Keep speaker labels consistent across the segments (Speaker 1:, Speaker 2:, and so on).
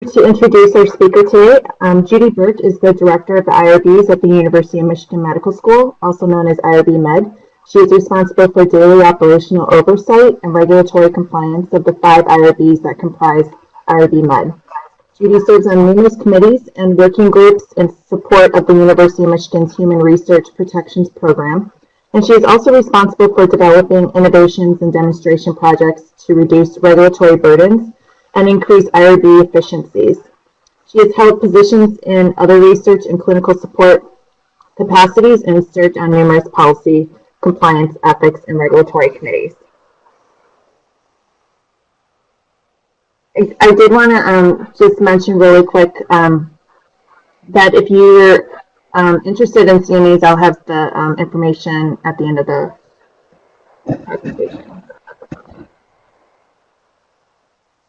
Speaker 1: To introduce our speaker today, Judy Birk is the director of the IRBs at the University of Michigan Medical School, also known as IRB Med. She is responsible for daily operational oversight and regulatory compliance of the 5 IRBs that comprise IRB Med. Judy serves on numerous committees and working groups in support of the University of Michigan's Human Research Protections Program, and she is also responsible for developing innovations and demonstration projects to reduce regulatory burdens and increase IRB efficiencies. She has held positions in other research and clinical support capacities and served on numerous policy, compliance, ethics, and regulatory committees. I did want to just mention really quick that if you're interested in seeing these, I'll have the information at the end of the presentation.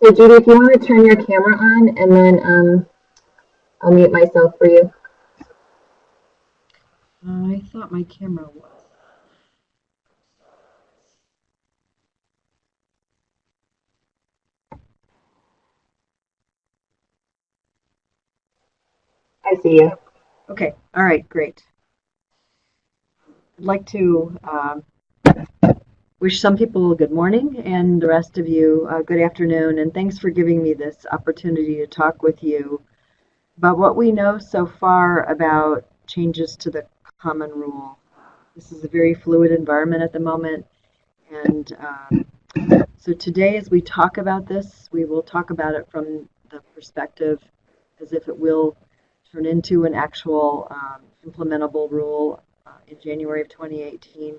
Speaker 1: So Judy, if you want to turn your camera on, and then I'll mute myself for you.
Speaker 2: I thought my camera was.
Speaker 1: I see you.
Speaker 2: Okay, all right, great. I'd like to wish some people good morning and the rest of you good afternoon, and thanks for giving me this opportunity to talk with you about what we know so far about changes to the common rule. This is a very fluid environment at the moment, and so today as we talk about this, we will talk about it from the perspective as if it will turn into an actual implementable rule in January of 2018.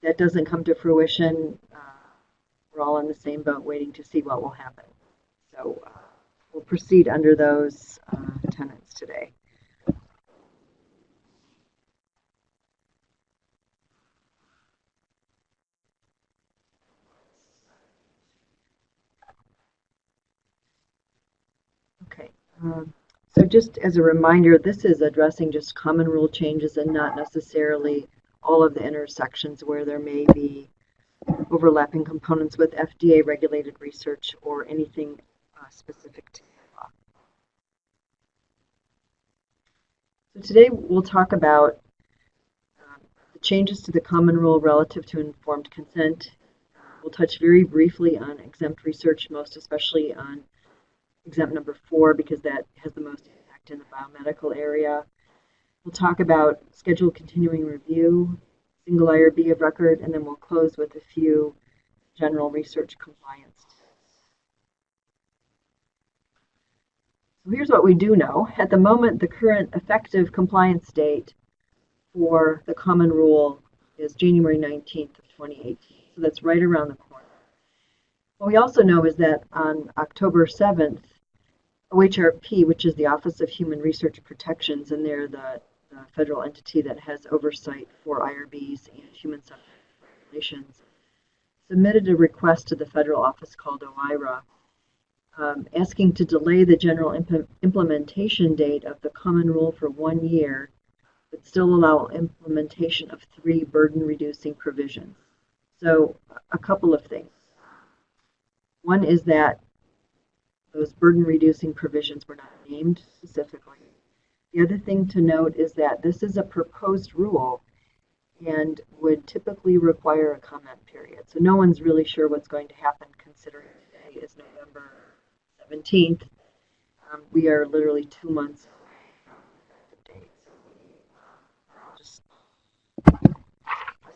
Speaker 2: That doesn't come to fruition, we're all in the same boat waiting to see what will happen. So we'll proceed under those tenets today. Okay, so just as a reminder, this is addressing just common rule changes and not necessarily all of the intersections where there may be overlapping components with FDA regulated research or anything specific to law. So today we'll talk about the changes to the common rule relative to informed consent. We'll touch very briefly on exempt research, most especially on exempt number 4, because that has the most impact in the biomedical area. We'll talk about scheduled continuing review, single IRB of record, and then we'll close with a few general research compliance. So here's what we do know. At the moment, the current effective compliance date for the common rule is January 19th of 2018. So that's right around the corner. What we also know is that on October 7th, OHRP, which is the Office of Human Research Protections, and they're the federal entity that has oversight for IRBs and human subject regulations, submitted a request to the federal office called OIRA, asking to delay the general implementation date of the common rule for 1 year, but still allow implementation of 3 burden-reducing provisions. So a couple of things. One is that those burden-reducing provisions were not named specifically. The other thing to note is that this is a proposed rule and would typically require a comment period. So no one's really sure what's going to happen, considering today is November 17th. We are literally 2 months away from the date. So just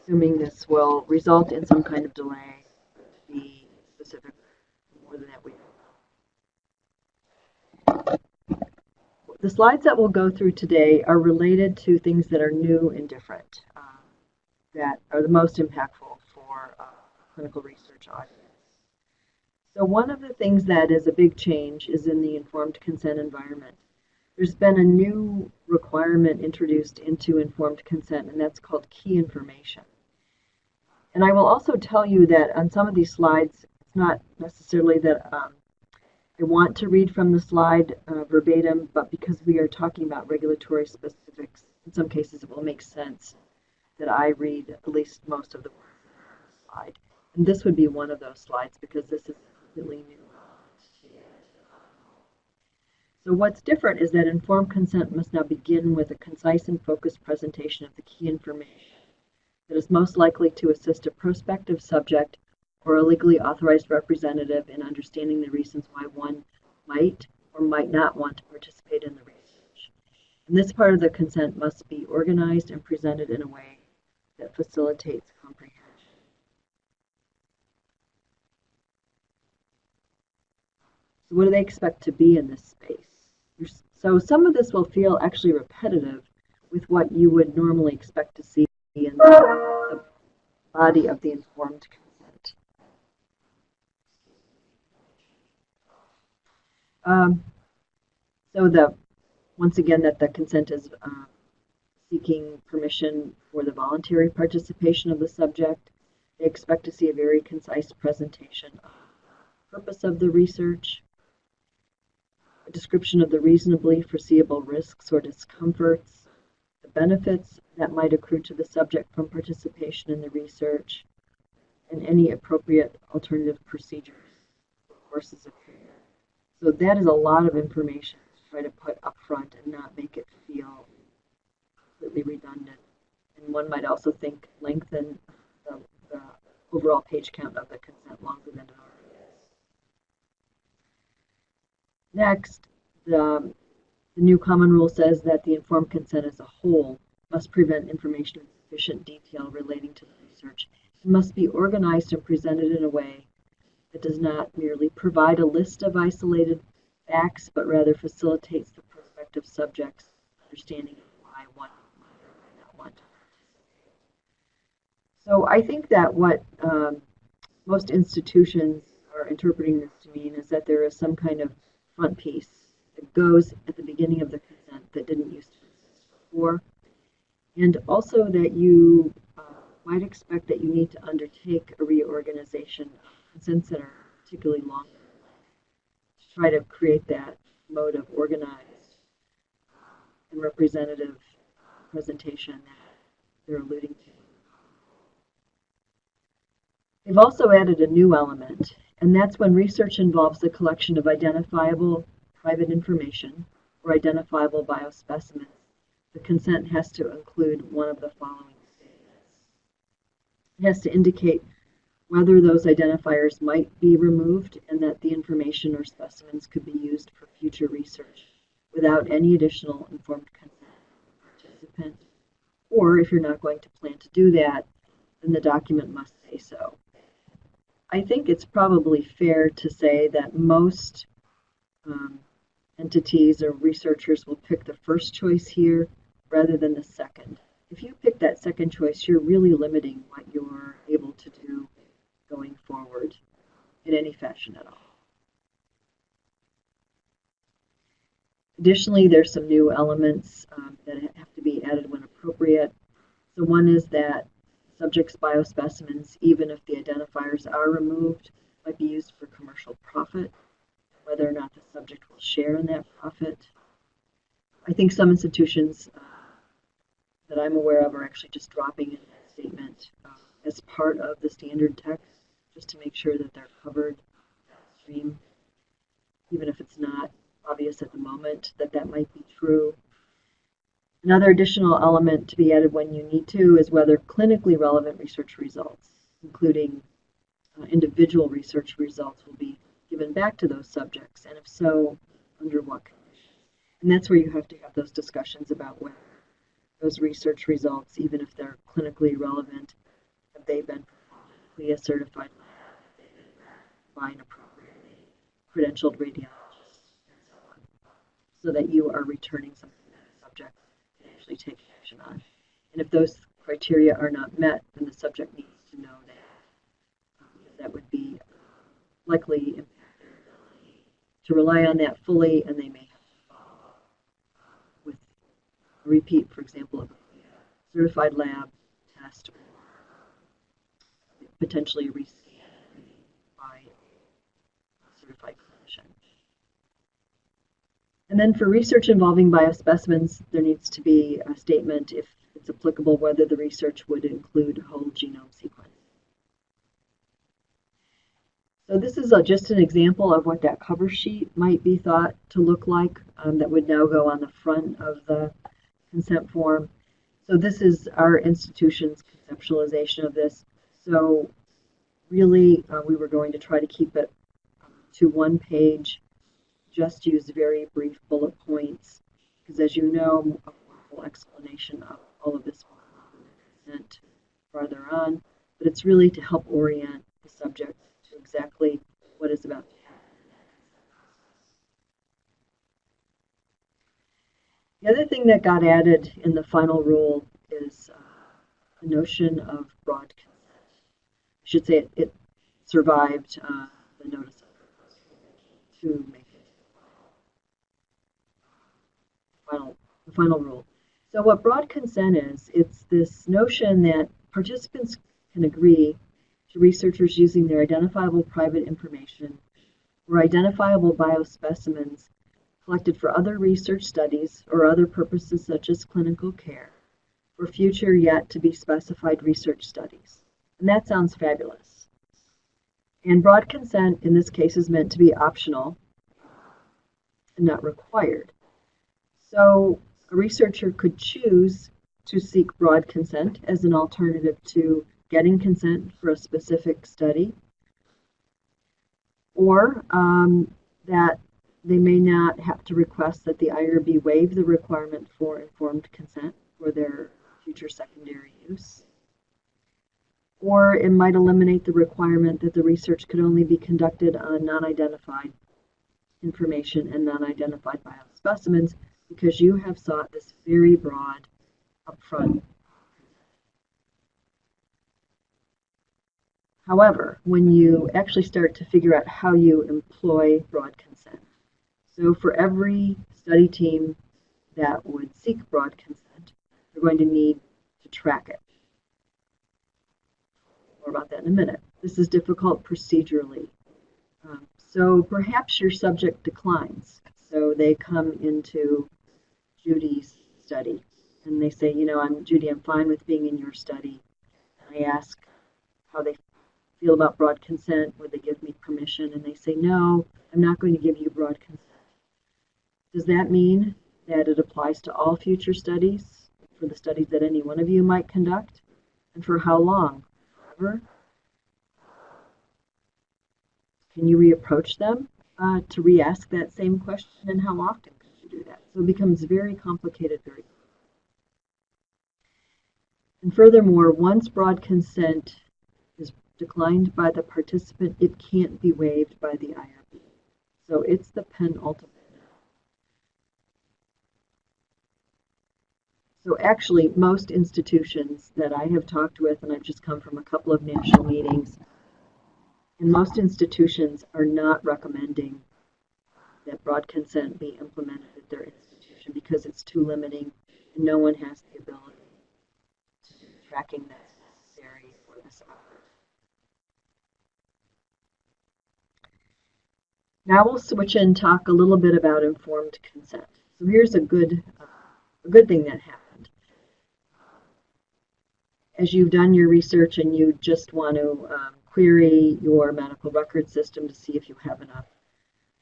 Speaker 2: assuming this will result in some kind of delay, to be specific, more than that we know. The slides that we'll go through today are related to things that are new and different, that are the most impactful for clinical research audience. So one of the things that is a big change is in the informed consent environment. There's been a new requirement introduced into informed consent, and that's called key information. And I will also tell you that on some of these slides, it's not necessarily that I want to read from the slide verbatim, but because we are talking about regulatory specifics, in some cases it will make sense that I read at least most of the words on the slide. And this would be one of those slides because this is completely new So what's different is that informed consent must now begin with a concise and focused presentation of the key information that is most likely to assist a prospective subject or a legally authorized representative in understanding the reasons why one might or might not want to participate in the research. And this part of the consent must be organized and presented in a way that facilitates comprehension. So what do they expect to be in this space? So some of this will feel actually repetitive with what you would normally expect to see in the body of the informed consent. Once again, that the consent is seeking permission for the voluntary participation of the subject. They expect to see a very concise presentation of the purpose of the research, a description of the reasonably foreseeable risks or discomforts, the benefits that might accrue to the subject from participation in the research, and any appropriate alternative procedures or courses of care. So that is a lot of information to try to put up front and not make it feel completely redundant. And one might also think lengthen the overall page count of the consent longer than it already is. Next, the new common rule says that the informed consent as a whole must prevent information in sufficient detail relating to the research. It must be organized and presented in a way that does not merely provide a list of isolated facts, but rather facilitates the prospective subject's understanding of why one might or might not want to participate. So I think that what most institutions are interpreting this to mean is that there is some kind of front piece that goes at the beginning of the consent that didn't used to exist before, and also that you might expect that you need to undertake a reorganization of consents that are particularly long to try to create that mode of organized and representative presentation that they're alluding to. They've also added a new element, and that's when research involves the collection of identifiable private information or identifiable biospecimens. The consent has to include one of the following statements. It has to indicate whether those identifiers might be removed and that the information or specimens could be used for future research without any additional informed consent from the participant. Or if you're not going to plan to do that, then the document must say so. I think it's probably fair to say that most entities or researchers will pick the first choice here rather than the second. If you pick that second choice, you're really limiting what you're able to do going forward in any fashion at all. Additionally, there's some new elements that have to be added when appropriate. So one is that subjects' biospecimens, even if the identifiers are removed, might be used for commercial profit, whether or not the subject will share in that profit. I think some institutions that I'm aware of are actually just dropping in that statement as part of the standard text, just to make sure that they're covered downstream, even if it's not obvious at the moment that that might be true. Another additional element to be added when you need to is whether clinically relevant research results, including individual research results, will be given back to those subjects, and if so, under what conditions. And that's where you have to have those discussions about whether those research results, even if they're clinically relevant, have they been performed in a CLIA-certified lab, have they been by an appropriately credentialed radiologist, and so on, so that you are returning something that the subject can actually take action on. And if those criteria are not met, then the subject needs to know that, because that would be likely impact their ability to rely on that fully, and they may have to follow up with a repeat, for example, of a certified lab test, or potentially a rescan by a certified clinician. And then for research involving biospecimens, there needs to be a statement, if it's applicable, whether the research would include whole genome sequence. So this is just an example of what that cover sheet might be thought to look like that would now go on the front of the consent form. So this is our institution's conceptualization of this. So really, we were going to try to keep it to one page, just use very brief bullet points, because as you know, a full explanation of all of this consent farther on, but it's really to help orient the subject to exactly what is about to happen. The other thing that got added in the final rule is the notion of broad consent. I should say it survived the notice of to make it the final rule. So what broad consent is, it's this notion that participants can agree to researchers using their identifiable private information or identifiable biospecimens collected for other research studies or other purposes such as clinical care for future yet to be specified research studies. And that sounds fabulous. And broad consent in this case is meant to be optional and not required. So a researcher could choose to seek broad consent as an alternative to getting consent for a specific study, or that they may not have to request that the IRB waive the requirement for informed consent for their future secondary use. Or it might eliminate the requirement that the research could only be conducted on non-identified information and non-identified biospecimens, because you have sought this very broad upfront. However, when you actually start to figure out how you employ broad consent, so for every study team that would seek broad consent, they're going to need to track it. More about that in a minute. This is difficult procedurally. So perhaps your subject declines. So they come into Judy's study and they say, you know, Judy, I'm fine with being in your study. And I ask how they feel about broad consent. Would they give me permission? And they say, no, I'm not going to give you broad consent. Does that mean that it applies to all future studies, for the studies that any one of you might conduct? And for how long? Forever? Can you reapproach them to re-ask that same question, and how often can you do that? So it becomes very complicated very quickly. And furthermore, once broad consent is declined by the participant, it can't be waived by the IRB. So it's the penultimate. So actually, most institutions that I have talked with, and I've just come from a couple of national meetings, and most institutions are not recommending that broad consent be implemented at their institution because it's too limiting and no one has the ability to do the tracking that's necessary for this effort. Now we'll switch and talk a little bit about informed consent. So here's a good thing that happened. As you've done your research and you just want to query your medical record system to see if you have enough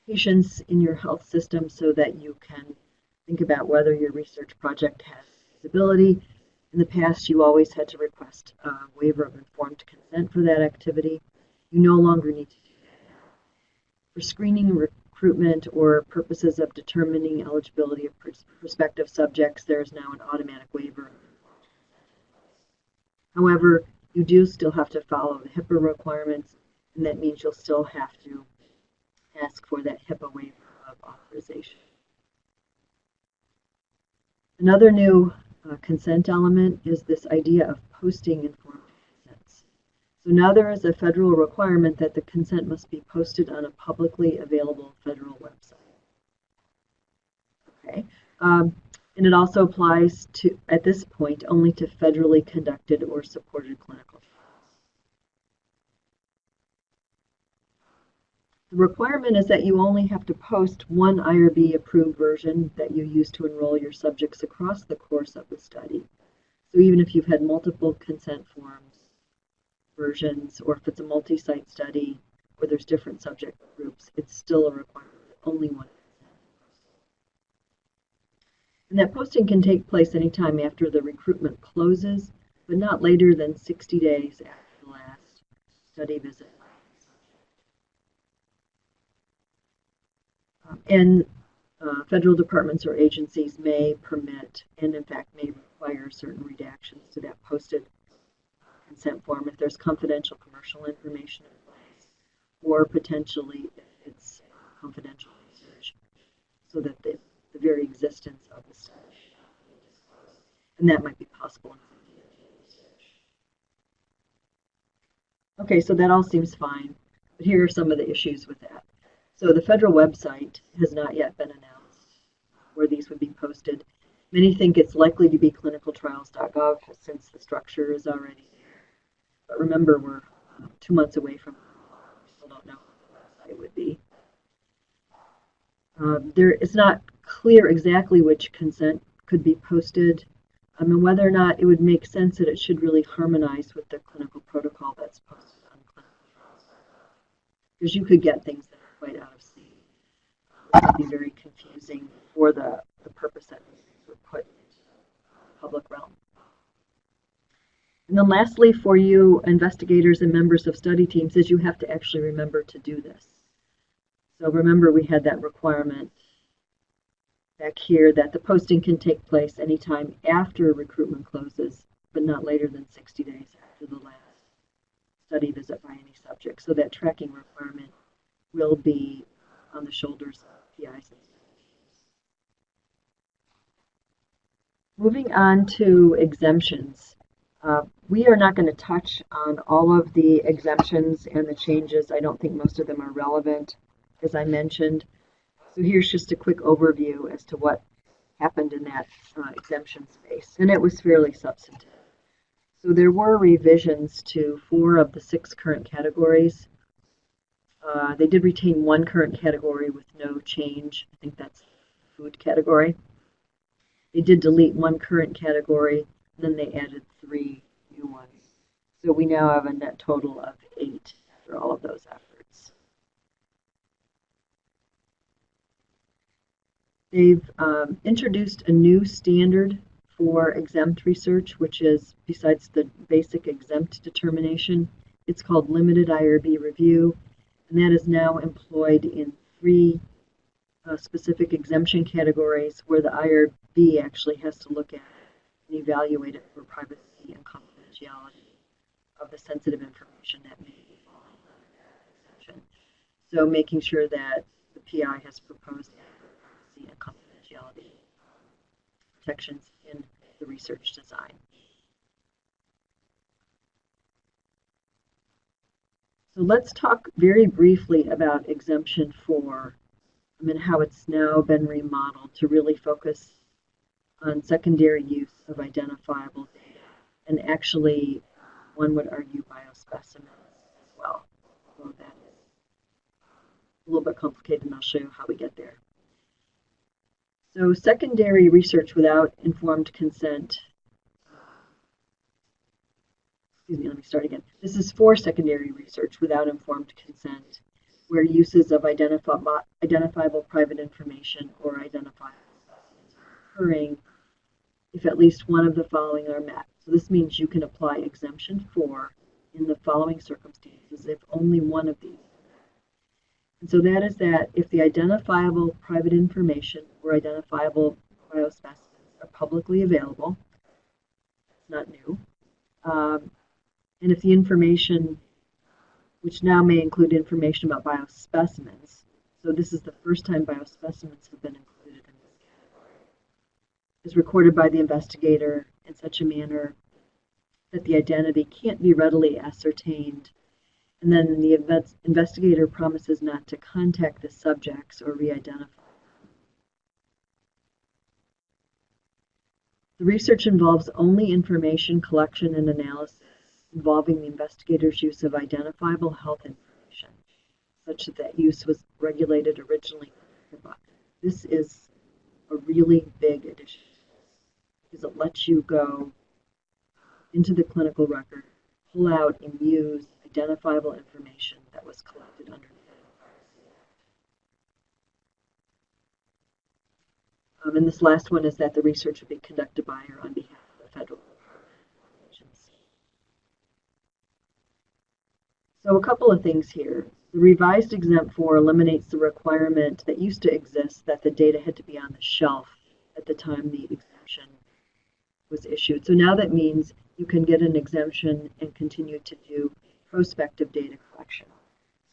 Speaker 2: patients in your health system so that you can think about whether your research project has feasibility. In the past, you always had to request a waiver of informed consent for that activity. You no longer need to do that now. For screening, recruitment, or purposes of determining eligibility of prospective subjects, there is now an automatic waiver. However, you do still have to follow the HIPAA requirements, and that means you'll still have to ask for that HIPAA waiver of authorization. Another new consent element is this idea of posting informed consents. So now there is a federal requirement that the consent must be posted on a publicly available federal website. Okay. And it also applies to, at this point, only to federally conducted or supported clinical trials. The requirement is that you only have to post one IRB approved version that you use to enroll your subjects across the course of the study. So even if you've had multiple consent forms versions, or if it's a multi-site study, where there's different subject groups, it's still a requirement that only one. And that posting can take place anytime after the recruitment closes, but not later than 60 days after the last study visit. And federal departments or agencies may permit, and in fact may require, certain redactions to that posted consent form if there's confidential commercial information in place, or potentially if it's confidential research, so that the very existence of the study should be disclosed. And that might be possible in research. Okay, so that all seems fine, but here are some of the issues with that. So the federal website has not yet been announced where these would be posted. Many think it's likely to be clinicaltrials.gov since the structure is already there. But remember, we're 2 months away from it. We still don't know what the website would be. It's not clear exactly which consent could be posted, and whether or not it would make sense that it should really harmonize with the clinical protocol that's posted on clinicaltrials.gov. Because you could get things that are quite out of sync. It would be very confusing for the purpose that these things were put into the public realm. And then lastly, for you investigators and members of study teams, is you have to actually remember to do this. So remember, we had that requirement back here that the posting can take place anytime after recruitment closes, but not later than 60 days after the last study visit by any subject. So that tracking requirement will be on the shoulders of PIs and study teams. Moving on to exemptions. We are not going to touch on all of the exemptions and the changes. I don't think most of them are relevant, as I mentioned. So here's just a quick overview as to what happened in that exemption space, and it was fairly substantive. So there were revisions to 4 of the 6 current categories. They did retain 1 current category with no change. I think that's the food category. They did delete 1 current category, and then they added 3 new ones. So we now have a net total of 8 after all of those efforts. They've introduced a new standard for exempt research, which is, besides the basic exempt determination, it's called limited IRB review, and that is now employed in 3 specific exemption categories where the IRB actually has to look at and evaluate it for privacy and confidentiality of the sensitive information that may be falling under that exemption. So making sure that the PI has proposed privacy and confidentiality protections in the research design. So let's talk very briefly about exemption 4 and how it's now been remodeled to really focus on secondary use of identifiable data, and actually, one would argue biospecimens as well. So that is a little bit complicated, and I'll show you how we get there. So secondary research without informed consent. Excuse me, let me start again. This is for secondary research without informed consent, where uses of identifiable private information or identifiable specimens are occurring if at least one of the following are met. So this means you can apply exemption 4 in the following circumstances if only one of these are met. And so that is that if the identifiable private information or identifiable biospecimens are publicly available, it's not new, and if the information, which now may include information about biospecimens, so this is the first time biospecimens have been included in this category, is recorded by the investigator in such a manner that the identity can't be readily ascertained, and then the investigator promises not to contact the subjects or re-identify them. The research involves only information collection and analysis involving the investigator's use of identifiable health information, such that that use was regulated originally. This is a really big addition because it lets you go into the clinical record, pull out and use identifiable information that was collected And this last one is that the research would be conducted by or on behalf of the federal agency. So a couple of things here. The revised Exempt 4 eliminates the requirement that used to exist that the data had to be on the shelf at the time the exemption was issued. So now that means you can get an exemption and continue to do prospective data collection.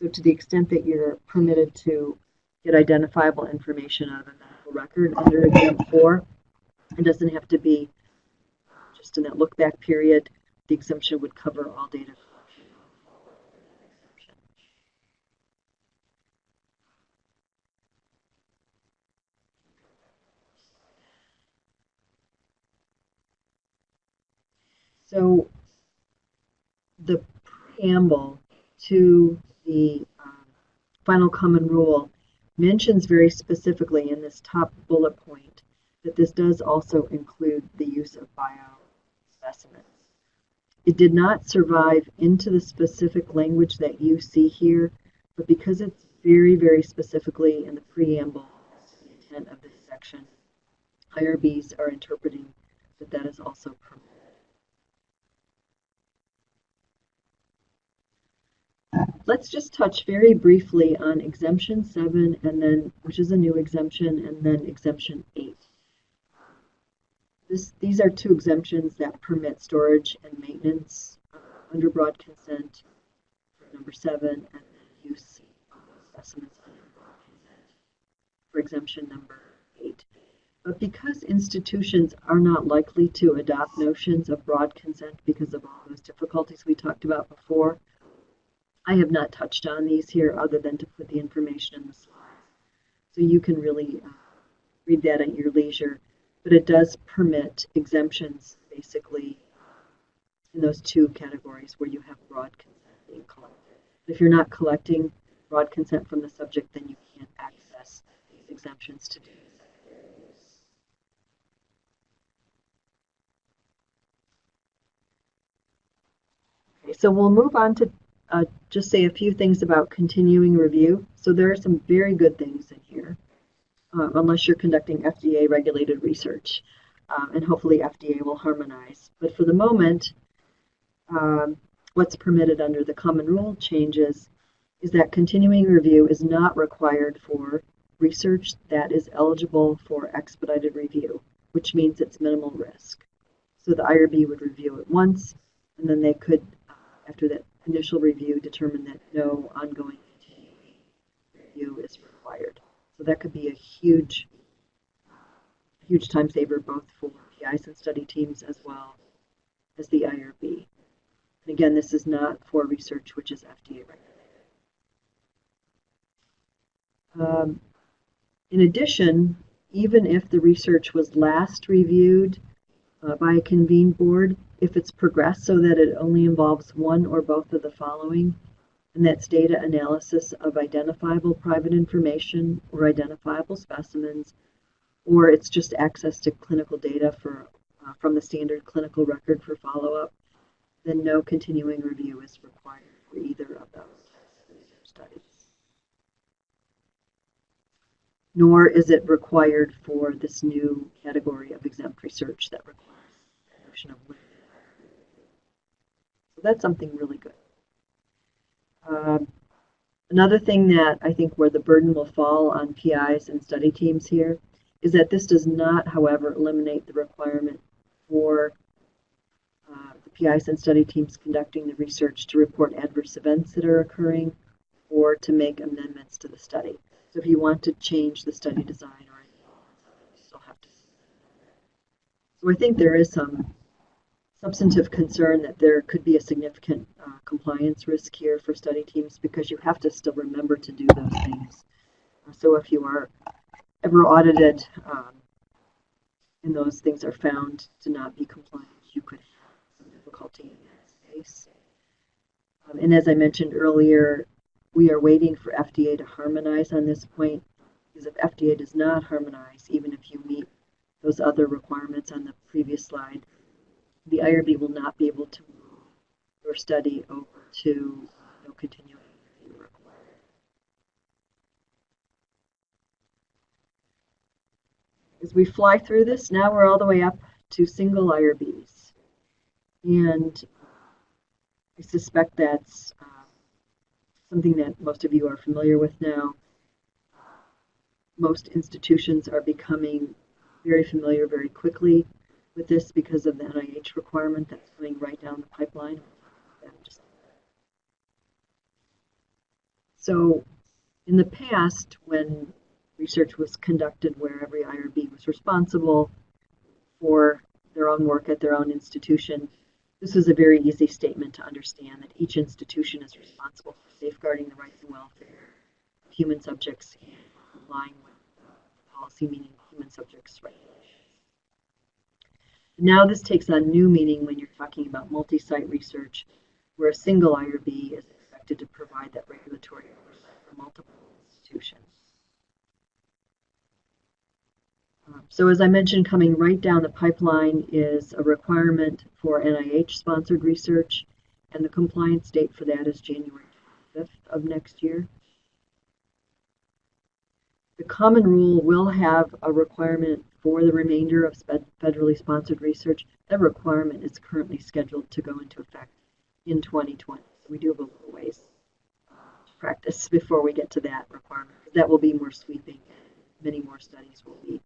Speaker 2: So to the extent that you're permitted to get identifiable information out of a medical record under Exempt 4, it doesn't have to be just in that look-back period. The exemption would cover all data collection. So the preamble to the final common rule mentions very specifically in this top bullet point that this does also include the use of biospecimens. It did not survive into the specific language that you see here, but because it's very, very specifically in the preamble as to the intent of this section, IRBs are interpreting that that is also permitted. Let's just touch very briefly on Exemption 7, and then, which is a new exemption, and then Exemption 8. These are two exemptions that permit storage and maintenance under broad consent for number 7, and then use of specimens under broad consent for exemption number 8. But because institutions are not likely to adopt notions of broad consent because of all those difficulties we talked about before, I have not touched on these here other than to put the information in the slides. So you can really read that at your leisure. But it does permit exemptions basically in those two categories where you have broad consent being collected. If you're not collecting broad consent from the subject, then you can't access these exemptions to do secondary use. Okay, so we'll move on to just say a few things about continuing review. So there are some very good things in here, unless you're conducting FDA-regulated research, and hopefully FDA will harmonize. But for the moment, what's permitted under the common rule changes is that continuing review is not required for research that is eligible for expedited review, which means it's minimal risk. So the IRB would review it once, and then they could, after that initial review, determine that no ongoing continuing review is required. So that could be a huge time saver both for PIs and study teams as well as the IRB. And again, this is not for research which is FDA regulated. In addition, even if the research was last reviewed by a convened board, if it's progressed so that it only involves one or both of the following, and that's data analysis of identifiable private information or identifiable specimens, or it's just access to clinical data from the standard clinical record for follow-up, then no continuing review is required for either of those types of research studies. Nor is it required for this new category of exempt research that requires the notion of limited. So that's something really good. Another thing that I think where the burden will fall on PIs and study teams here is that this does not, however, eliminate the requirement for the PIs and study teams conducting the research to report adverse events that are occurring or to make amendments to the study. So if you want to change the study design or anything, you still have to. So I think there is some substantive concern that there could be a significant compliance risk here for study teams because you have to still remember to do those things. So if you are ever audited and those things are found to not be compliant, you could have some difficulty in that space. And as I mentioned earlier, we are waiting for FDA to harmonize on this point, because if FDA does not harmonize, even if you meet those other requirements on the previous slide, the IRB will not be able to move your study over to no continuing review required. As we fly through this, now we're all the way up to single IRBs. And I suspect that's something that most of you are familiar with now. Most institutions are becoming very familiar very quickly with this because of the NIH requirement that's coming right down the pipeline. So in the past, when research was conducted where every IRB was responsible for their own work at their own institution, this was a very easy statement to understand that each institution is responsible for safeguarding the rights and welfare of human subjects and complying with policy, meaning human subjects' regulations. Now this takes on new meaning when you're talking about multi-site research, where a single IRB is expected to provide that regulatory oversight for multiple institutions. So as I mentioned, coming right down the pipeline is a requirement for NIH-sponsored research, and the compliance date for that is January 5th of next year. The common rule will have a requirement for the remainder of federally sponsored research. That requirement is currently scheduled to go into effect in 2020. So we do have a little ways to practice before we get to that requirement. That will be more sweeping. Many more studies will be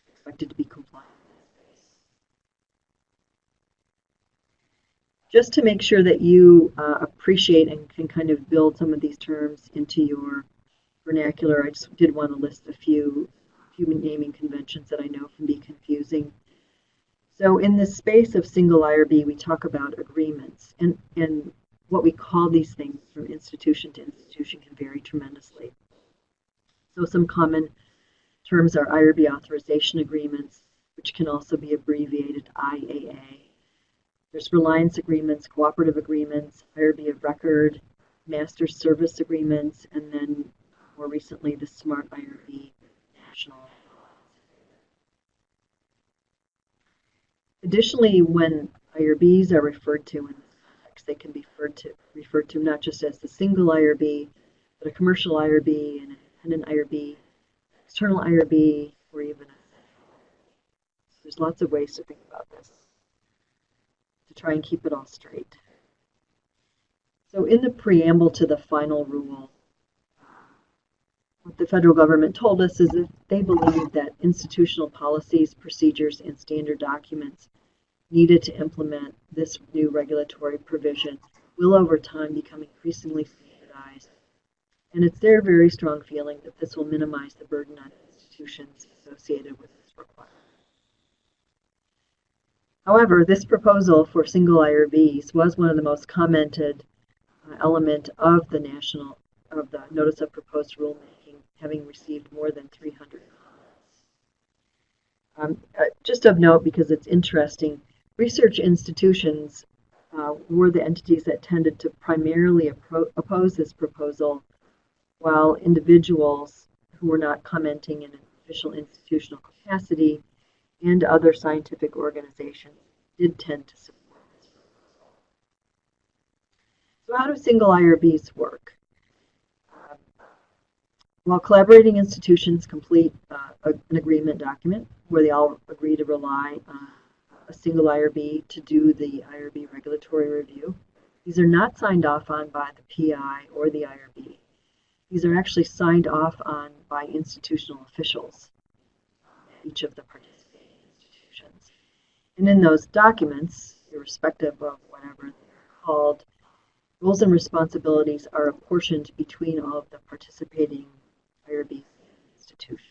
Speaker 2: expected to be compliant. Just to make sure that you appreciate and can kind of build some of these terms into your vernacular, I just did want to list a few human naming conventions that I know can be confusing. So in the space of single IRB, we talk about agreements, and what we call these things from institution to institution can vary tremendously. So some common terms are IRB authorization agreements, which can also be abbreviated IAA. There's reliance agreements, cooperative agreements, IRB of record, master service agreements, and then more recently the SMART IRB national. Additionally, when IRBs are referred to in this context, they can be referred to not just as the single IRB, but a commercial IRB, an independent IRB, external IRB, or even there's lots of ways to think about this to try and keep it all straight. So in the preamble to the final rule, what the federal government told us is that they believed that institutional policies, procedures, and standard documents needed to implement this new regulatory provision will over time become increasingly standardized. And it's their very strong feeling that this will minimize the burden on institutions associated with this requirement. However, this proposal for single IRBs was one of the most commented element of the Notice of Proposed Rulemaking, having received more than 300 comments. Just of note, because it's interesting, research institutions were the entities that tended to primarily oppose this proposal, while individuals who were not commenting in an official institutional capacity and other scientific organizations did tend to support this proposal. So how do single IRBs work? While collaborating institutions complete an agreement document where they all agree to rely on a single IRB to do the IRB regulatory review, these are not signed off on by the PI or the IRB. These are actually signed off on by institutional officials, each of the participating institutions. And in those documents, irrespective of whatever they're called, roles and responsibilities are apportioned between all of the participating IRBs institutions.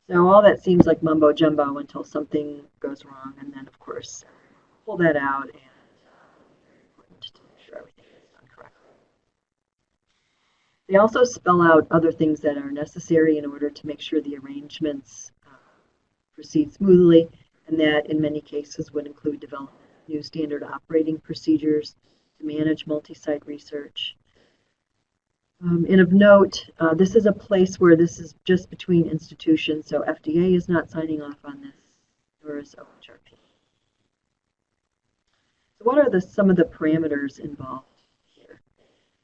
Speaker 2: So all that seems like mumbo jumbo until something goes wrong, and then of course pull that out and very important to make sure everything is done correctly. They also spell out other things that are necessary in order to make sure the arrangements proceed smoothly, and that in many cases would include development of new standard operating procedures to manage multi-site research. And of note, this is a place where this is just between institutions, so FDA is not signing off on this, nor is OHRP. So what are some of the parameters involved here?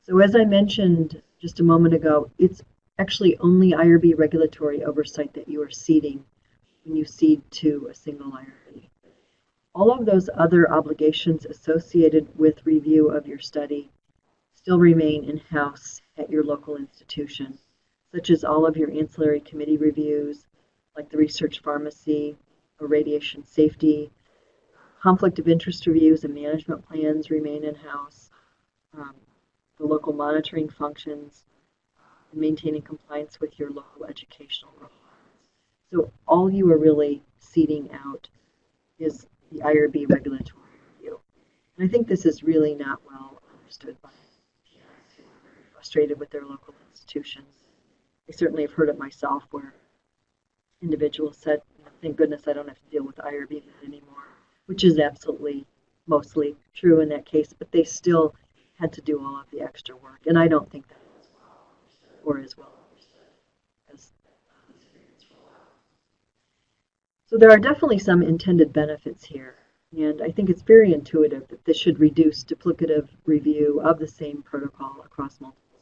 Speaker 2: So as I mentioned just a moment ago, it's actually only IRB regulatory oversight that you are ceding when you cede to a single IRB. All of those other obligations associated with review of your study still remain in-house at your local institution, such as all of your ancillary committee reviews, like the research pharmacy or radiation safety. Conflict of interest reviews and management plans remain in-house. The local monitoring functions and maintaining compliance with your local educational requirements. So all you are really ceding out is the IRB regulatory review. And I think this is really not well understood by parents who are very frustrated with their local institutions. I certainly have heard it myself where individuals said, thank goodness I don't have to deal with IRB anymore, which is absolutely mostly true in that case, but they still had to do all of the extra work. And I don't think that was well or as well as so there are definitely some intended benefits here, and I think it's very intuitive that this should reduce duplicative review of the same protocol across multiple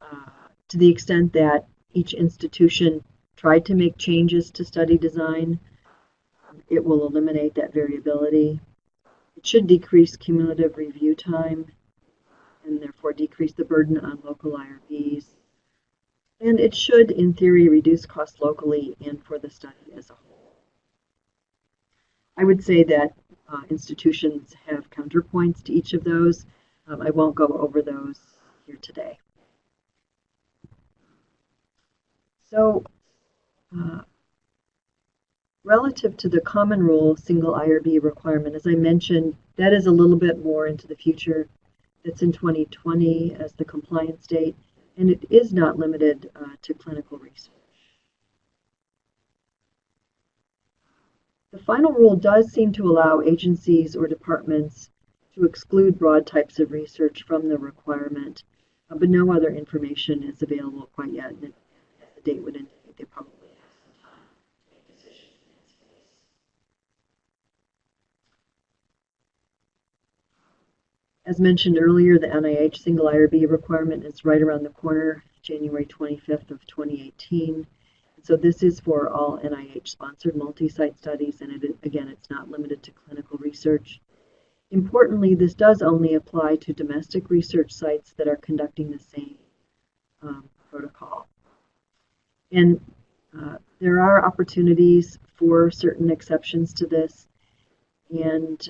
Speaker 2: sites. To the extent that each institution tried to make changes to study design, it will eliminate that variability. It should decrease cumulative review time and therefore decrease the burden on local IRBs. And it should, in theory, reduce costs locally and for the study as a whole. I would say that institutions have counterpoints to each of those. I won't go over those here today. So, relative to the common rule single IRB requirement, as I mentioned, that is a little bit more into the future. That's in 2020 as the compliance date, and it is not limited to clinical research. The final rule does seem to allow agencies or departments to exclude broad types of research from the requirement, but no other information is available quite yet, and as the date would indicate, they probably have some time to make decisions in this case. As mentioned earlier, the NIH single IRB requirement is right around the corner, January 25th of 2018. So this is for all NIH-sponsored multi-site studies, and again, it's not limited to clinical research. Importantly, this does only apply to domestic research sites that are conducting the same protocol. And there are opportunities for certain exceptions to this, and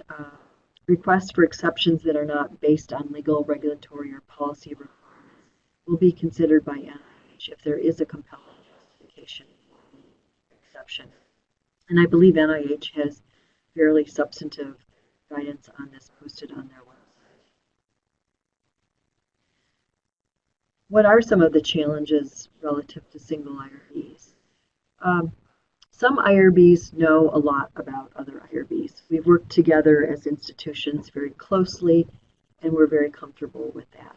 Speaker 2: requests for exceptions that are not based on legal, regulatory, or policy requirements will be considered by NIH if there is a compelling justification for the exception. And I believe NIH has fairly substantive guidance on this posted on their website. What are some of the challenges relative to single IRBs? Some IRBs know a lot about other IRBs. We've worked together as institutions very closely, and we're very comfortable with that.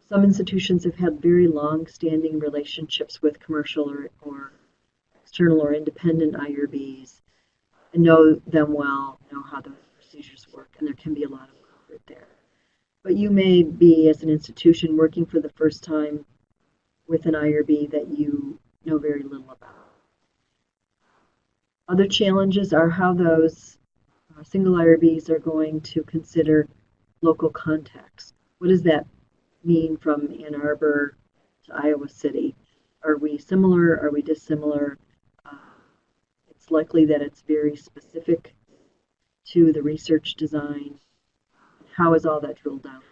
Speaker 2: Some institutions have had very long-standing relationships with commercial or external or independent IRBs and know them well, know how those procedures work, and there can be a lot of comfort there. But you may be, as an institution, working for the first time with an IRB that you know very little about. Other challenges are how those single IRBs are going to consider local context. What does that mean from Ann Arbor to Iowa City? Are we similar? Are we dissimilar? It's likely that it's very specific to the research design. How is all that drilled down?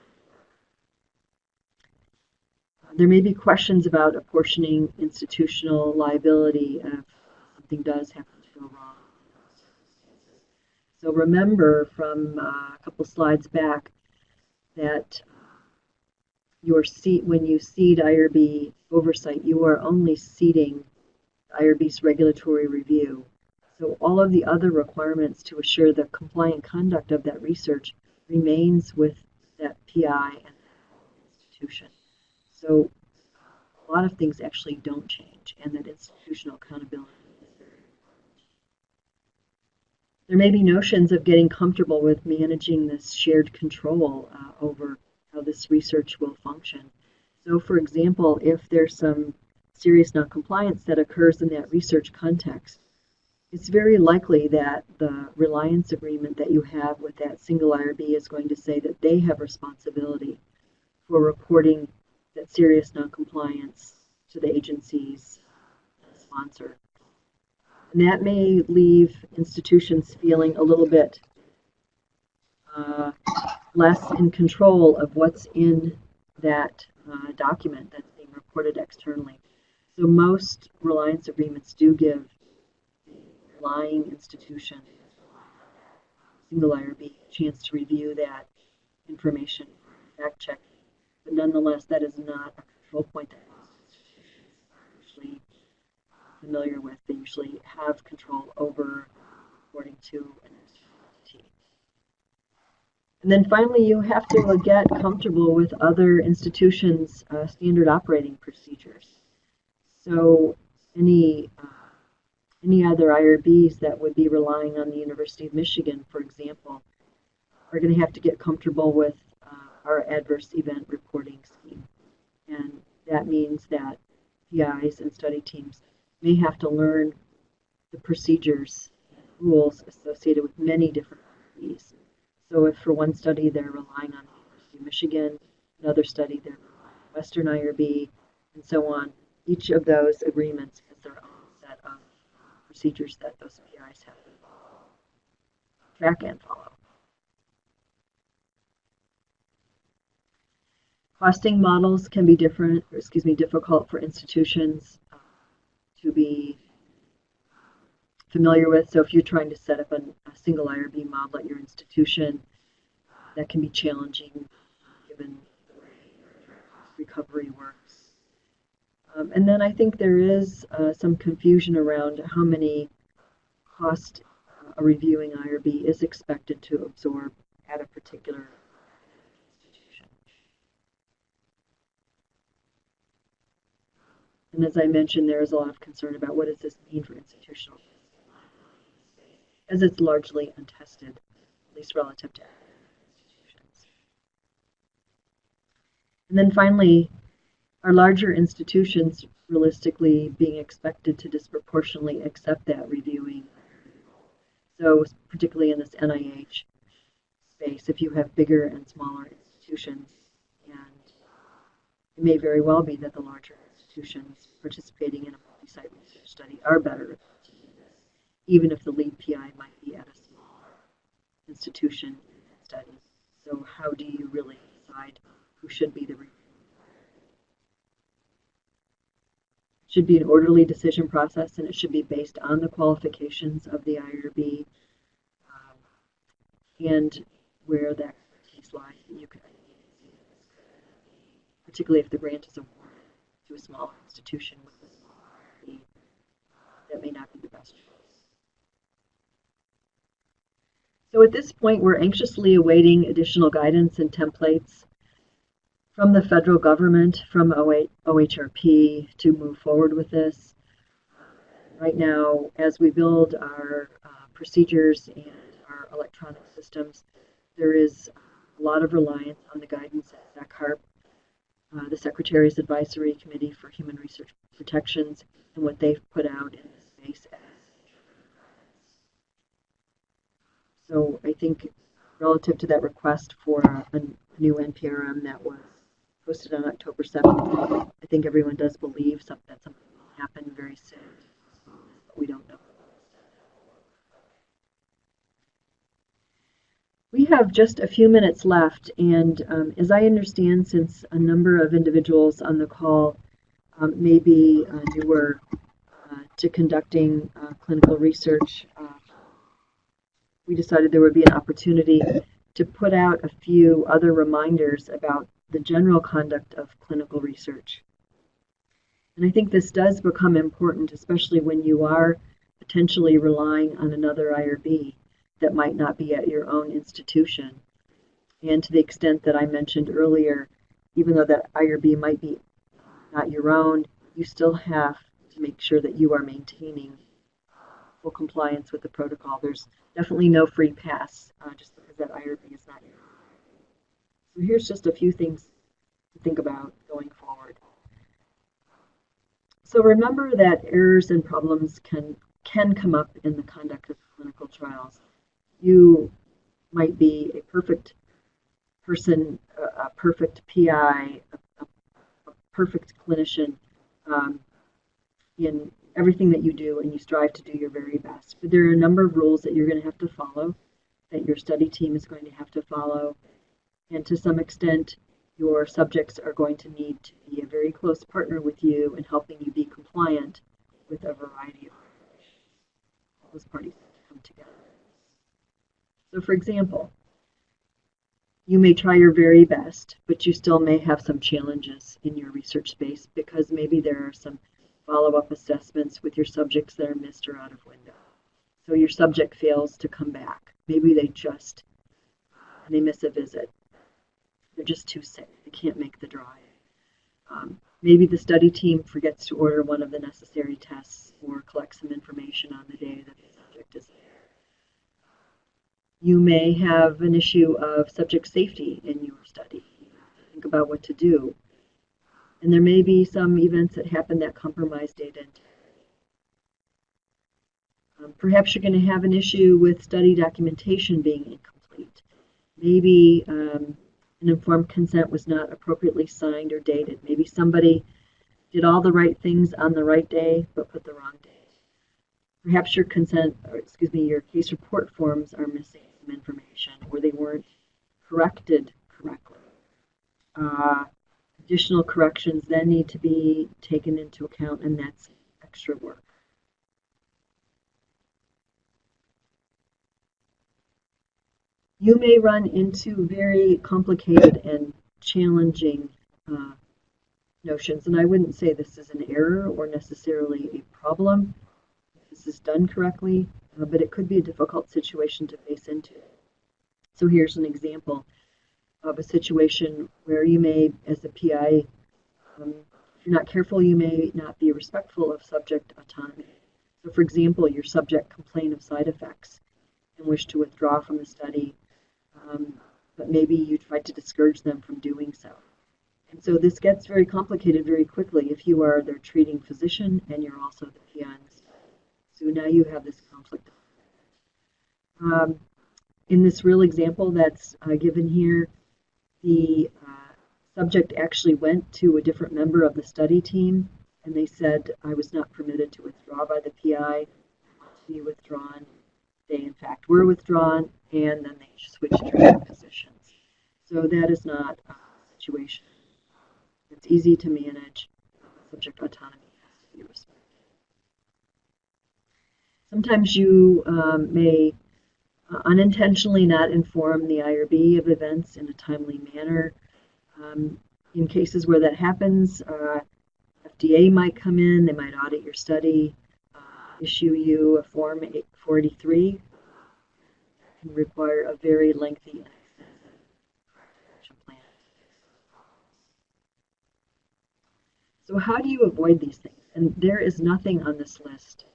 Speaker 2: There may be questions about apportioning institutional liability if something does happen to go wrong in those circumstances. So remember from a couple slides back that when you cede IRB oversight, you are only ceding IRB's regulatory review. So all of the other requirements to assure the compliant conduct of that research remains with that PI and that institution. So a lot of things actually don't change, and that institutional accountability is very important. There may be notions of getting comfortable with managing this shared control over how this research will function. So for example, if there's some serious noncompliance that occurs in that research context, it's very likely that the reliance agreement that you have with that single IRB is going to say that they have responsibility for reporting that serious noncompliance to the agency's sponsor. And that may leave institutions feeling a little bit less in control of what's in that document that's being reported externally. So most reliance agreements do give relying institution, single IRB, a chance to review that information, fact check. But nonetheless, that is not a control point that most institutions are usually familiar with. They usually have control over reporting to an entity. And then finally, you have to get comfortable with other institutions' standard operating procedures. So any other IRBs that would be relying on the University of Michigan, for example, are going to have to get comfortable with our adverse event reporting scheme. And that means that PIs and study teams may have to learn the procedures and rules associated with many different IRBs. So if for one study they're relying on the University of Michigan, another study they're relying on Western IRB, and so on, each of those agreements has their own set of procedures that those PIs have to track and follow. Costing models can be difficult for institutions to be familiar with. So if you're trying to set up a single IRB model at your institution, that can be challenging given the way recovery works. And then I think there is some confusion around how many cost a reviewing IRB is expected to absorb at a particular institution. And as I mentioned, there is a lot of concern about what does this mean for institutional risk, as it's largely untested, at least relative to institutions. And then finally, are larger institutions realistically being expected to disproportionately accept that reviewing? So particularly in this NIH space, if you have bigger and smaller institutions, and it may very well be that the larger institutions participating in a multi-site research study are better at this, even if the lead PI might be at a smaller institution study. So how do you really decide who should be the reviewer? It should be an orderly decision process, and it should be based on the qualifications of the IRB and where that expertise lies that you could, particularly if the grant is awarded to a smaller institution with a smaller IRB, that may not be the best choice. So at this point, we're anxiously awaiting additional guidance and templates from the federal government, from OHRP, to move forward with this. Right now, as we build our procedures and our electronic systems, there is a lot of reliance on the guidance at SECHARP, the Secretary's Advisory Committee for Human Research Protections, and what they've put out in this space as. So I think relative to that request for a new NPRM that was posted on October 7th, I think everyone does believe that something will happen very soon, but we don't know. We have just a few minutes left, and as I understand, since a number of individuals on the call may be newer to conducting clinical research, we decided there would be an opportunity to put out a few other reminders about the general conduct of clinical research. And I think this does become important, especially when you are potentially relying on another IRB that might not be at your own institution. And to the extent that I mentioned earlier, even though that IRB might be not your own, you still have to make sure that you are maintaining full compliance with the protocol. There's definitely no free pass just because that IRB is not your own. So here's just a few things to think about going forward. So remember that errors and problems can come up in the conduct of clinical trials. You might be a perfect person, a perfect PI, a perfect clinician in everything that you do, and you strive to do your very best. But there are a number of rules that you're going to have to follow, that your study team is going to have to follow, and to some extent, your subjects are going to need to be a very close partner with you in helping you be compliant with a variety of regulations. Those parties have to come together. So for example, you may try your very best, but you still may have some challenges in your research space because maybe there are some follow-up assessments with your subjects that are missed or out of window. So your subject fails to come back. Maybe they miss a visit. They're just too sick. They can't make the drive. Maybe the study team forgets to order one of the necessary tests or collect some information on the day that the subject is there. You may have an issue of subject safety in your study. You have to think about what to do. And there may be some events that happen that compromise data integrity. Perhaps you're going to have an issue with study documentation being incomplete. Maybe an informed consent was not appropriately signed or dated. Maybe somebody did all the right things on the right day, but put the wrong date. Perhaps your your case report forms are missing some information, or they weren't corrected correctly. Additional corrections then need to be taken into account, and that's extra work. You may run into very complicated and challenging notions, and I wouldn't say this is an error or necessarily a problem if this is done correctly, but it could be a difficult situation to face into. So here's an example of a situation where you may, as a PI, if you're not careful, you may not be respectful of subject autonomy. So for example, your subject complained of side effects and wished to withdraw from the study, but maybe you tried to discourage them from doing so. And so this gets very complicated very quickly if you are their treating physician and you're also the PI in the study. So now you have this conflict. In this real example that's given here, the subject actually went to a different member of the study team, and they said, I was not permitted to withdraw by the PI, to be withdrawn. They, in fact, were withdrawn, and then they switched treating positions. So that is not a situation that's easy to manage. Subject autonomy has to be respected. Sometimes you may unintentionally not inform the IRB of events in a timely manner. In cases where that happens, FDA might come in, they might audit your study, issue you a Form 483. That can require a very lengthy and extensive action plan. So how do you avoid these things? And there is nothing on this list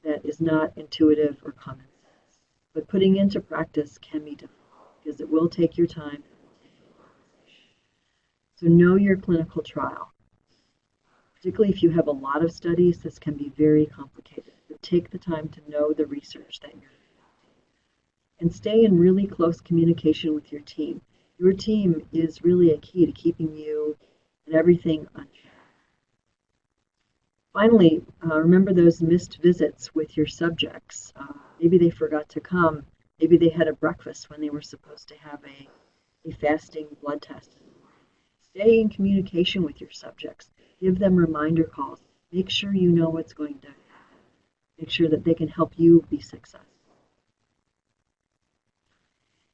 Speaker 2: that is not intuitive or common sense. But putting into practice can be difficult because it will take your time. So know your clinical trial. Particularly if you have a lot of studies, this can be very complicated. But take the time to know the research that you're doing. And stay in really close communication with your team. Your team is really a key to keeping you and everything on track. Finally, remember those missed visits with your subjects. Maybe they forgot to come. Maybe they had a breakfast when they were supposed to have a fasting blood test. Stay in communication with your subjects. Give them reminder calls. Make sure you know what's going to happen. Make sure that they can help you be successful.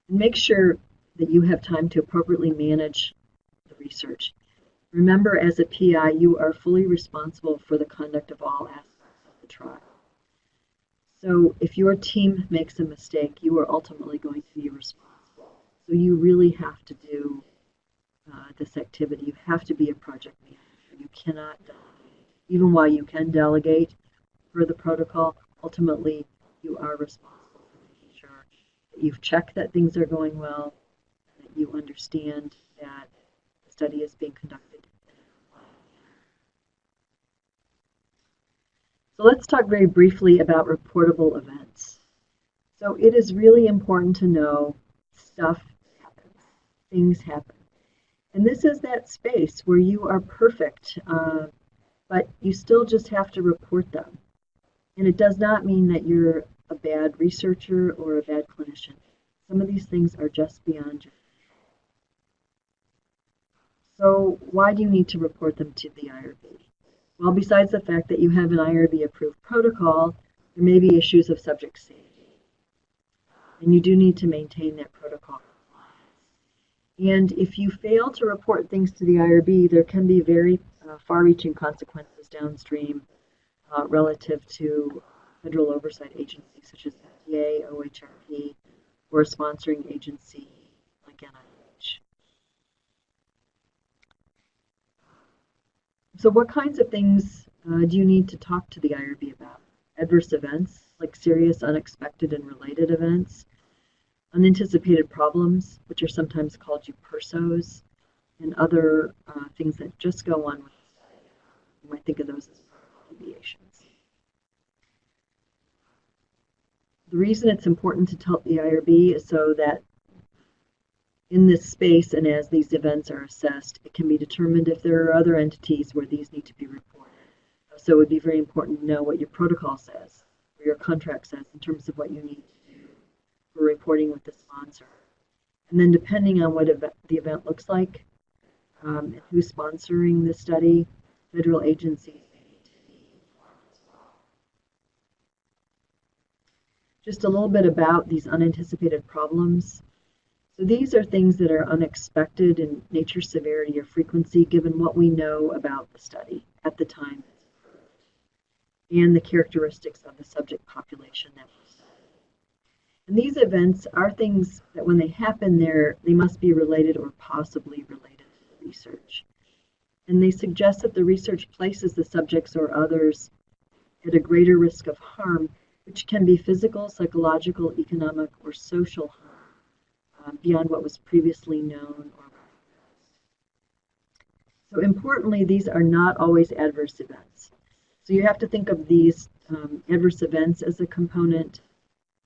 Speaker 2: And make sure that you have time to appropriately manage the research. Remember, as a PI, you are fully responsible for the conduct of all aspects of the trial. So if your team makes a mistake, you are ultimately going to be responsible. So you really have to do this activity. You have to be a project manager. You cannot delegate. Even while you can delegate for the protocol, ultimately you are responsible for making sure that you've checked that things are going well, that you understand that the study is being conducted in a compliant manner. So let's talk very briefly about reportable events. So it is really important to know stuff happens, things happen. And this is that space where you are perfect, but you still just have to report them. And it does not mean that you're a bad researcher or a bad clinician. Some of these things are just beyond your control. So why do you need to report them to the IRB? Well, besides the fact that you have an IRB-approved protocol, there may be issues of subject safety. And you do need to maintain that protocol compliance. And if you fail to report things to the IRB, there can be very far-reaching consequences downstream relative to federal oversight agencies such as FDA, OHRP, or a sponsoring agency like NIH. So what kinds of things do you need to talk to the IRB about? Adverse events, like serious, unexpected, and related events. Unanticipated problems, which are sometimes called UPIRSOs, and other things that just go on with the study. You might think of those as protocol deviations. The reason it's important to tell the IRB is so that in this space and as these events are assessed, it can be determined if there are other entities where these need to be reported. So it would be very important to know what your protocol says, or your contract says in terms of what you need to do for reporting with the sponsor. And then depending on what the event looks like, and who's sponsoring the study, federal agencies may need to be informed as well. Just a little bit about these unanticipated problems. So these are things that are unexpected in nature, severity, or frequency given what we know about the study at the time it's approved and the characteristics of the subject population that we're studying. And these events are things that when they happen they must be related or possibly related to the research. And they suggest that the research places the subjects or others at a greater risk of harm, which can be physical, psychological, economic, or social harm. Beyond what was previously known or recognized. So importantly, these are not always adverse events. So you have to think of these adverse events as a component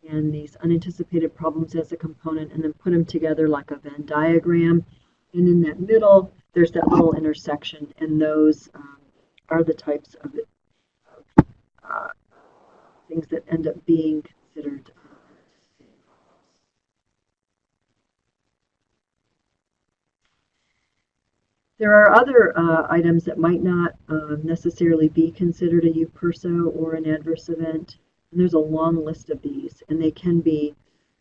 Speaker 2: and these unanticipated problems as a component, and then put them together like a Venn diagram. And in that middle, there's that little intersection, and those are the types of things that end up being considered There are other items that might not necessarily be considered a UPIRSO or an adverse event, and there's a long list of these, and they can be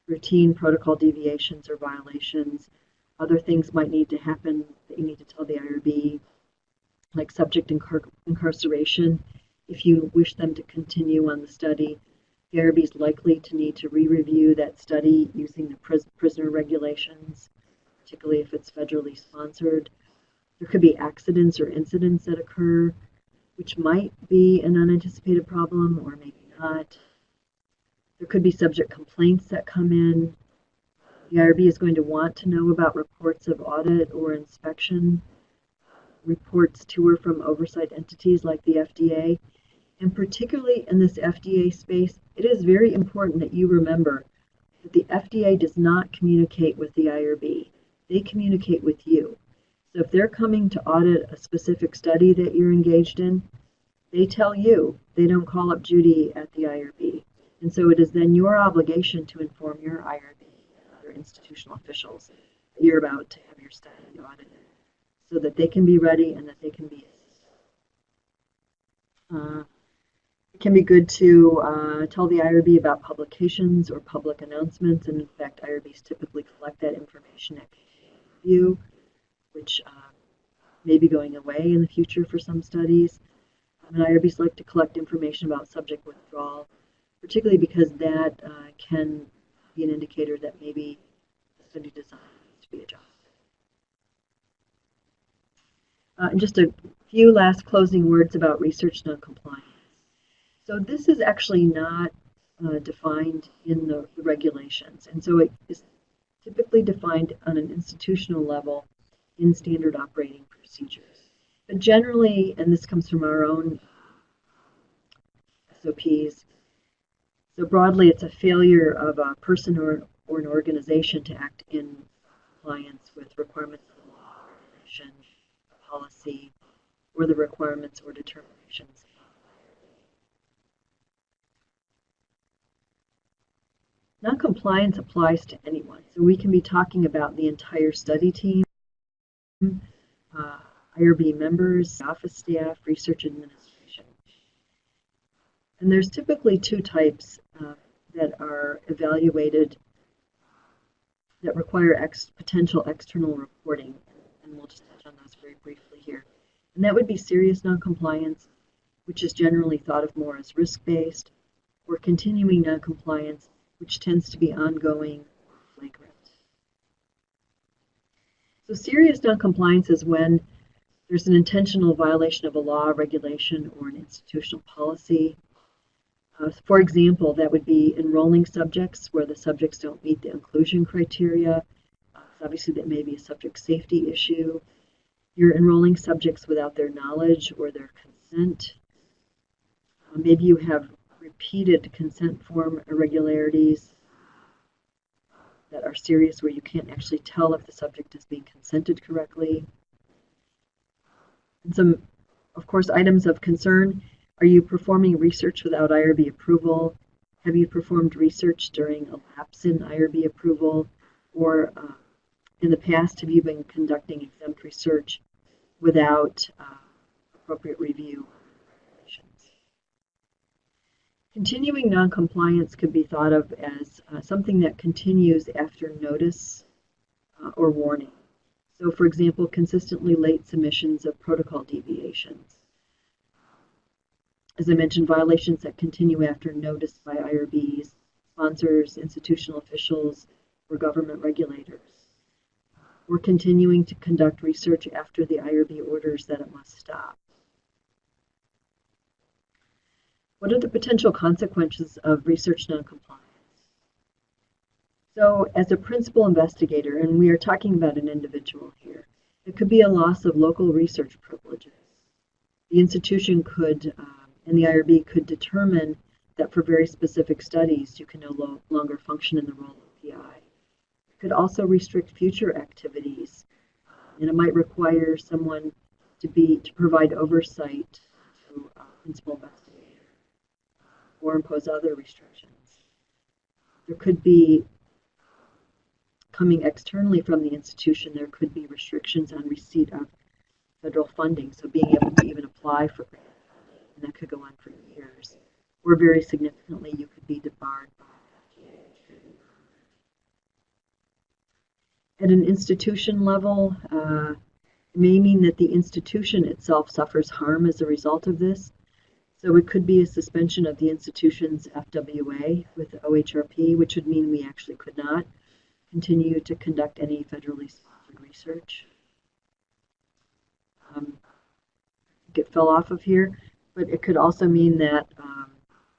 Speaker 2: routine protocol deviations or violations. Other things might need to happen that you need to tell the IRB, like subject incarceration. If you wish them to continue on the study, the IRB is likely to need to re-review that study using the prisoner regulations, particularly if it's federally sponsored. There could be accidents or incidents that occur, which might be an unanticipated problem or maybe not. There could be subject complaints that come in. The IRB is going to want to know about reports of audit or inspection, reports to or from oversight entities like the FDA. And particularly in this FDA space, it is very important that you remember that the FDA does not communicate with the IRB. They communicate with you. So if they're coming to audit a specific study that you're engaged in, they tell you. They don't call up Judy at the IRB. And so it is then your obligation to inform your IRB and other institutional officials that you're about to have your study audited so that they can be ready and that they can be assisted. It can be good to tell the IRB about publications or public announcements. And in fact, IRBs typically collect that information at review, which may be going away in the future for some studies. And IRBs like to collect information about subject withdrawal, particularly because that can be an indicator that maybe the study design needs to be adjusted. And just a few last closing words about research noncompliance. So this is actually not defined in the regulations, and so it is typically defined on an institutional level in standard operating procedures. But generally, and this comes from our own SOPs. So broadly, it's a failure of a person or an organization to act in compliance with requirements of the law, regulation, policy, or the requirements or determinations. Noncompliance applies to anyone. So we can be talking about the entire study team, IRB members, office staff, research administration. And there's typically two types that are evaluated that require potential external reporting. And we'll just touch on those very briefly here. And that would be serious noncompliance, which is generally thought of more as risk-based, or continuing noncompliance, which tends to be ongoing or flagrant. So serious noncompliance is when there's an intentional violation of a law, regulation, or an institutional policy. For example, that would be enrolling subjects where the subjects don't meet the inclusion criteria. Obviously, that may be a subject safety issue. You're enrolling subjects without their knowledge or their consent. Maybe you have repeated consent form irregularities that are serious, where you can't actually tell if the subject is being consented correctly. And some, of course, items of concern. Are you performing research without IRB approval? Have you performed research during a lapse in IRB approval? Or in the past, have you been conducting exempt research without appropriate review? Continuing noncompliance could be thought of as something that continues after notice or warning. So, for example, consistently late submissions of protocol deviations. As I mentioned, violations that continue after notice by IRBs, sponsors, institutional officials, or government regulators. Or continuing to conduct research after the IRB orders that it must stop. What are the potential consequences of research noncompliance? So, as a principal investigator, and we are talking about an individual here, it could be a loss of local research privileges. The institution could, and the IRB could determine that for very specific studies, you can no longer function in the role of PI. It could also restrict future activities, and it might require someone to provide oversight to principal investigator, or impose other restrictions. There could be, coming externally from the institution, there could be restrictions on receipt of federal funding, so being able to even apply for grant funding, and that could go on for years. Or very significantly, you could be debarred by FDA. At an institution level, it may mean that the institution itself suffers harm as a result of this. So it could be a suspension of the institution's FWA with OHRP, which would mean we actually could not continue to conduct any federally sponsored research. It fell off of here, but it could also mean that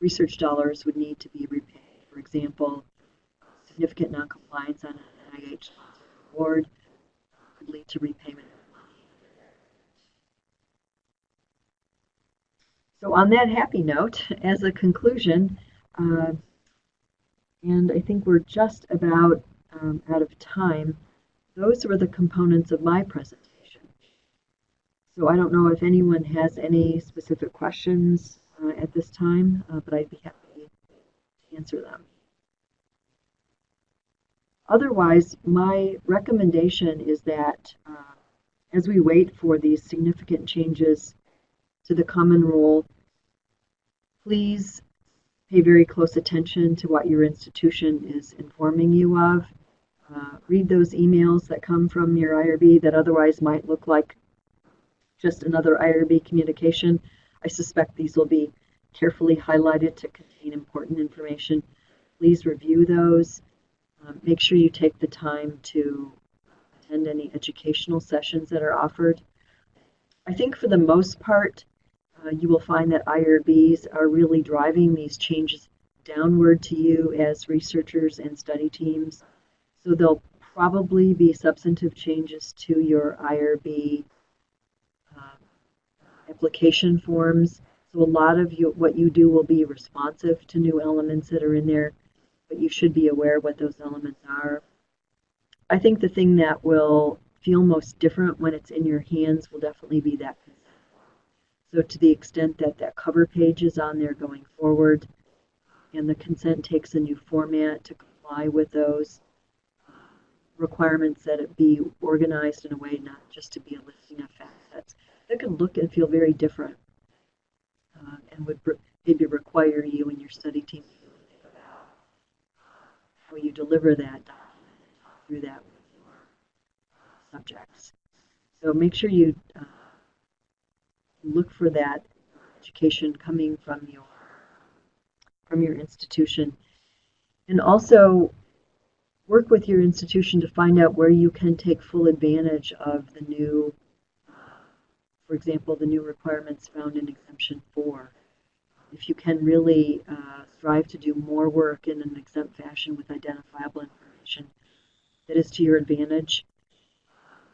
Speaker 2: research dollars would need to be repaid. For example, significant noncompliance on an NIH award could lead to repayment. So on that happy note, as a conclusion, and I think we're just about out of time, those were the components of my presentation. So I don't know if anyone has any specific questions at this time, but I'd be happy to answer them. Otherwise, my recommendation is that as we wait for these significant changes to the common rule, please pay very close attention to what your institution is informing you of. Read those emails that come from your IRB that otherwise might look like just another IRB communication. I suspect these will be carefully highlighted to contain important information. Please review those. Make sure you take the time to attend any educational sessions that are offered. I think for the most part, you will find that IRBs are really driving these changes downward to you as researchers and study teams. So there'll probably be substantive changes to your IRB application forms. So a lot of what you do will be responsive to new elements that are in there, but you should be aware what those elements are. I think the thing that will feel most different when it's in your hands will definitely be that consent. So to the extent that that cover page is on there going forward, and the consent takes a new format to comply with those requirements, that it be organized in a way not just to be a listing of fact sets that could look and feel very different, and would maybe require you and your study team to think about how you deliver that document and talk through that with your subjects. So make sure you look for that education coming from your institution, and also work with your institution to find out where you can take full advantage of the new, for example, the new requirements found in Exemption 4. If you can really strive to do more work in an exempt fashion with identifiable information that is to your advantage,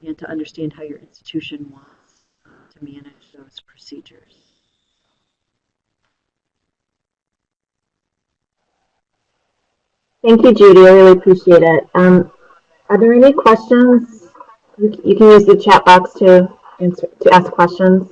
Speaker 2: and to understand how your institution wants to manage those procedures.
Speaker 1: Thank you, Judy. I really appreciate it. Are there any questions? You can use the chat box to ask questions.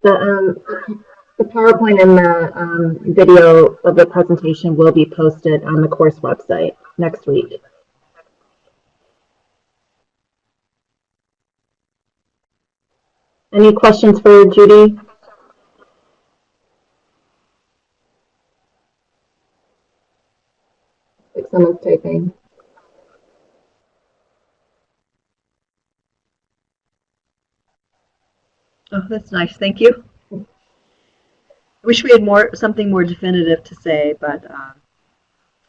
Speaker 1: The PowerPoint and the video of the presentation will be posted on the course website next week. Any questions for Judy? Like someone's typing.
Speaker 2: Oh, that's nice. Thank you. I wish we had something more definitive to say, but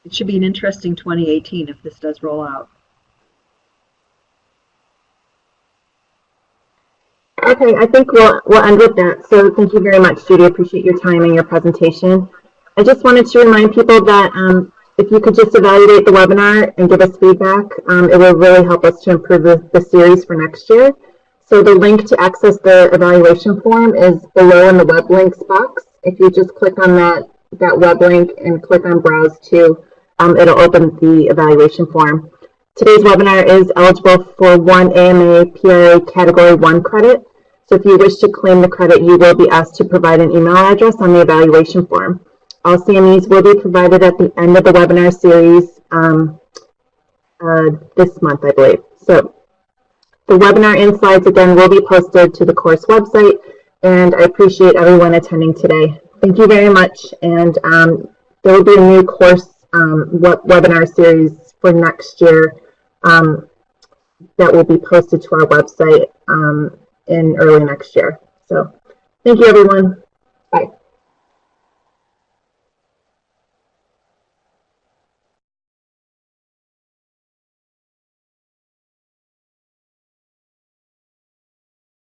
Speaker 2: it should be an interesting 2018 if this does roll out.
Speaker 1: Okay, I think we'll end with that. So thank you very much, Judy. I appreciate your time and your presentation. I just wanted to remind people that if you could just evaluate the webinar and give us feedback, it will really help us to improve the series for next year. So the link to access the evaluation form is below in the web links box. If you just click on that web link and click on Browse to, it'll open the evaluation form. Today's webinar is eligible for 1 AMA PRA Category 1 credit. So if you wish to claim the credit, you will be asked to provide an email address on the evaluation form. All CMEs will be provided at the end of the webinar series this month, I believe. So the webinar and slides, again, will be posted to the course website, and I appreciate everyone attending today. Thank you very much, and there will be a new course webinar series for next year that will be posted to our website in early next year. So thank you, everyone. Bye.